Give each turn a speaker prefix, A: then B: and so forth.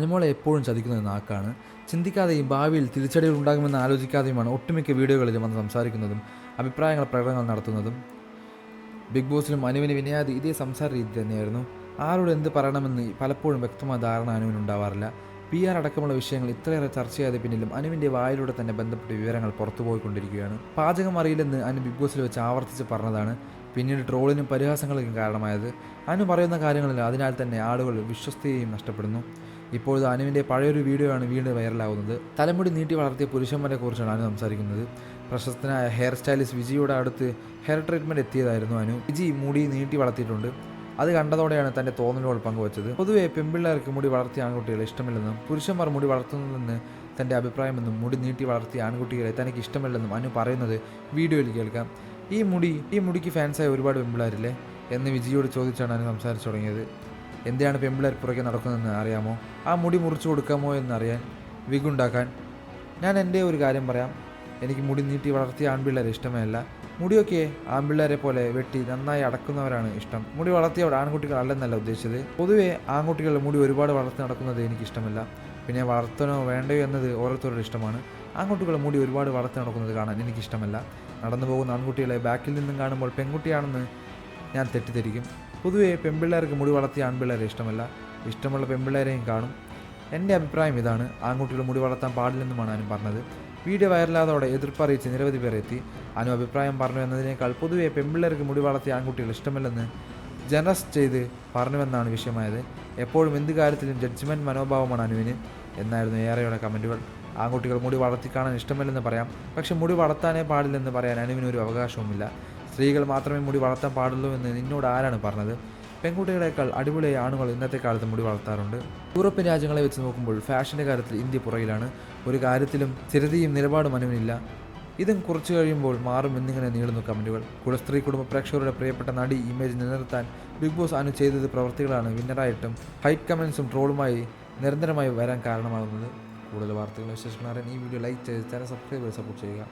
A: അനുമോളെ എപ്പോഴും ചതിക്കുന്നത് നാക്കാണ്. ചിന്തിക്കാതെയും ഭാവിയിൽ തിരിച്ചടികൾ ഉണ്ടാകുമെന്ന് ആലോചിക്കാതെയുമാണ് ഒട്ടുമിക്ക വീഡിയോകളിലും വന്ന് സംസാരിക്കുന്നതും പ്രകടനങ്ങൾ നടത്തുന്നതും. ബിഗ് ബോസിലും അനുവിന് വിനയാതി ഇതേ സംസാര രീതി തന്നെയായിരുന്നു. ആരോട് എന്ത് പറയണമെന്ന് പലപ്പോഴും വ്യക്തമായ ധാരണ അനുവിനുണ്ടാവാറില്ല. PR അടക്കമുള്ള വിഷയങ്ങൾ ഇത്രയേറെ ചർച്ച ചെയ്യാതെ പിന്നിലും അനുവിൻ്റെ വായിലൂടെ തന്നെ ബന്ധപ്പെട്ട വിവരങ്ങൾ പുറത്തുപോയിക്കൊണ്ടിരിക്കുകയാണ്. പാചകം അറിയില്ലെന്ന് അനു ബിഗ് ബോസിൽ വെച്ച് ആവർത്തിച്ച് പറഞ്ഞതാണ് പിന്നീട് ട്രോളിനും പരിഹാസങ്ങൾക്കും കാരണമായത്. അനു പറയുന്ന കാര്യങ്ങളിൽ അതിനാൽ തന്നെ ആളുകൾ വിശ്വസ്തയെയും നഷ്ടപ്പെടുന്നു. ഇപ്പോഴത്തെ അനുവിൻ്റെ പഴയൊരു വീഡിയോ ആണ് വീണ്ടും വൈറലാകുന്നത്. തലമുടി നീട്ടി വളർത്തിയ പുരുഷന്മാരെ കുറിച്ചാണ് അനു സംസാരിക്കുന്നത്. പ്രശസ്തനായ ഹെയർ സ്റ്റൈലിസ്റ്റ് വിജിയുടെ അടുത്ത് ഹെയർ ട്രീറ്റ്മെൻറ്റ് എത്തിയതായിരുന്നു അനു. വിജി മുടി നീട്ടി വളർത്തിയിട്ടുണ്ട്. അത് കണ്ടതോടെയാണ് തൻ്റെ തോന്നലുകൾ പങ്കുവച്ചത്. പൊതുവെ പെൺപിള്ളേർക്ക് മുടി വളർത്തിയ ആൺകുട്ടികളെ ഇഷ്ടമില്ലെന്നും പുരുഷന്മാർ മുടി വളർത്തുന്നതെന്ന് തൻ്റെ അഭിപ്രായമെന്നും മുടി നീട്ടി വളർത്തിയ ആൺകുട്ടികളെ തനിക്ക് ഇഷ്ടമില്ലെന്നും അനു പറയുന്നത് വീഡിയോയിൽ കേൾക്കാം. ഈ മുടിക്ക് ഫാൻസായ ഒരുപാട് പെൺപിള്ളേരില്ലേ എന്ന് വിജിയോട് ചോദിച്ചാണ് അനു സംസാരിച്ചു തുടങ്ങിയത്. എന്തിനാണ് പെൺപിള്ളേർ പുറകെ നടക്കുന്നതെന്ന് അറിയാമോ? ആ മുടി മുറിച്ചു കൊടുക്കാമോ എന്നറിയാൻ, വിഗുണ്ടാക്കാൻ. ഞാൻ എൻ്റെ ഒരു കാര്യം പറയാം, എനിക്ക് മുടി നീട്ടി വളർത്തിയ ആൺപിള്ളേരെ ഇഷ്ടമേ അല്ല. മുടിയൊക്കെ ആൺപിള്ളേരെ പോലെ വെട്ടി നന്നായി അടക്കുന്നവരാണ് ഇഷ്ടം. മുടി വളർത്തിയവർ ആൺകുട്ടികൾ അല്ലെന്നല്ല ഉദ്ദേശിച്ചത്. പൊതുവെ ആൺകുട്ടികളുടെ മുടി ഒരുപാട് വളർത്തി നടക്കുന്നത് എനിക്കിഷ്ടമല്ല. പിന്നെ വളർത്തണോ വേണ്ടയോ എന്നത് ഓരോരുത്തരുടെ ഇഷ്ടമാണ്. ആൺകുട്ടികളുടെ മുടി ഒരുപാട് വളർത്തി നടക്കുന്നത് കാണാൻ എനിക്കിഷ്ടമല്ല. നടന്നു പോകുന്ന ആൺകുട്ടികളെ ബാക്കിൽ നിന്നും കാണുമ്പോൾ പെൺകുട്ടിയാണെന്ന് ഞാൻ തെറ്റിദ്ധരിക്കും. പൊതുവെ പെൺപിള്ളേർക്ക് മുടി വളർത്തിയ ആൺപിള്ളേരെ ഇഷ്ടമല്ല. ഇഷ്ടമുള്ള പെൺപിള്ളേരെയും കാണും. എൻ്റെ അഭിപ്രായം ഇതാണ്. ആൺകുട്ടികൾ മുടി വളർത്താൻ പാടില്ലെന്നുമാണ് അനു പറഞ്ഞത്. വീഡിയോ വൈറലായതോടെ എതിർപ്പറിയിച്ച് നിരവധി പേർ എത്തി. അനു അഭിപ്രായം പറഞ്ഞു എന്നതിനേക്കാൾ പൊതുവെ പെൺപിള്ളേർക്ക് മുടി വളർത്തിയ ആൺകുട്ടികൾ ഇഷ്ടമല്ലെന്ന് ജനറസ് ചെയ്ത് പറഞ്ഞുവെന്നാണ് വിഷയമായത്. എപ്പോഴും എന്ത് കാര്യത്തിലും ജഡ്ജ്മെൻറ്റ് മനോഭാവമാണ് അനുവിന് എന്നായിരുന്നു ഏറെയുടെ കമൻറ്റുകൾ. ആൺകുട്ടികൾ മുടി വളർത്തി കാണാൻ ഇഷ്ടമല്ലെന്ന് പറയാം, പക്ഷെ മുടി വളർത്താനേ പാടില്ലെന്ന് പറയാൻ അനുവിനൊരു അവകാശവുമില്ല. സ്ത്രീകൾ മാത്രമേ മുടി വളർത്താൻ പാടുള്ളൂ എന്ന് നിന്നോട് ആരാണ് പറഞ്ഞത്? പെൺകുട്ടികളെക്കാൾ അടിപൊളിയായ ആണുങ്ങൾ ഇന്നത്തെ കാലത്ത് മുടി വളർത്താറുണ്ട്. യൂറോപ്യൻ രാജ്യങ്ങളെ വെച്ച് നോക്കുമ്പോൾ ഫാഷൻ്റെ കാര്യത്തിൽ ഇന്ത്യ പുറകിലാണ്. ഒരു കാര്യത്തിലും സ്ഥിരതയും നിലപാടും അനുവിനില്ല. ഇതും കുറച്ചു കഴിയുമ്പോൾ മാറും എന്നിങ്ങനെ നീളുന്നു കമൻറ്റുകൾ. സ്ത്രീ കുടുംബ പ്രേക്ഷകരുടെ പ്രിയപ്പെട്ട നടി ഇമേജ് നിലനിർത്താൻ ബിഗ് ബോസ് അനു ചെയ്തത് പ്രവർത്തികളാണ് വിന്നറായിട്ടും ഹൈറ്റ് കമൻസും ട്രോളുമായി നിരന്തരമായി വരാൻ കാരണമാകുന്നത്. കൂടുതൽ വാർത്തകളും വിശേഷങ്ങൾ അറിയാൻ ഈ വീഡിയോ ലൈക്ക് ചെയ്ത് ചാനൽ സബ്സ്ക്രൈബ് ചെയ്ത് സപ്പോർട്ട് ചെയ്യുക.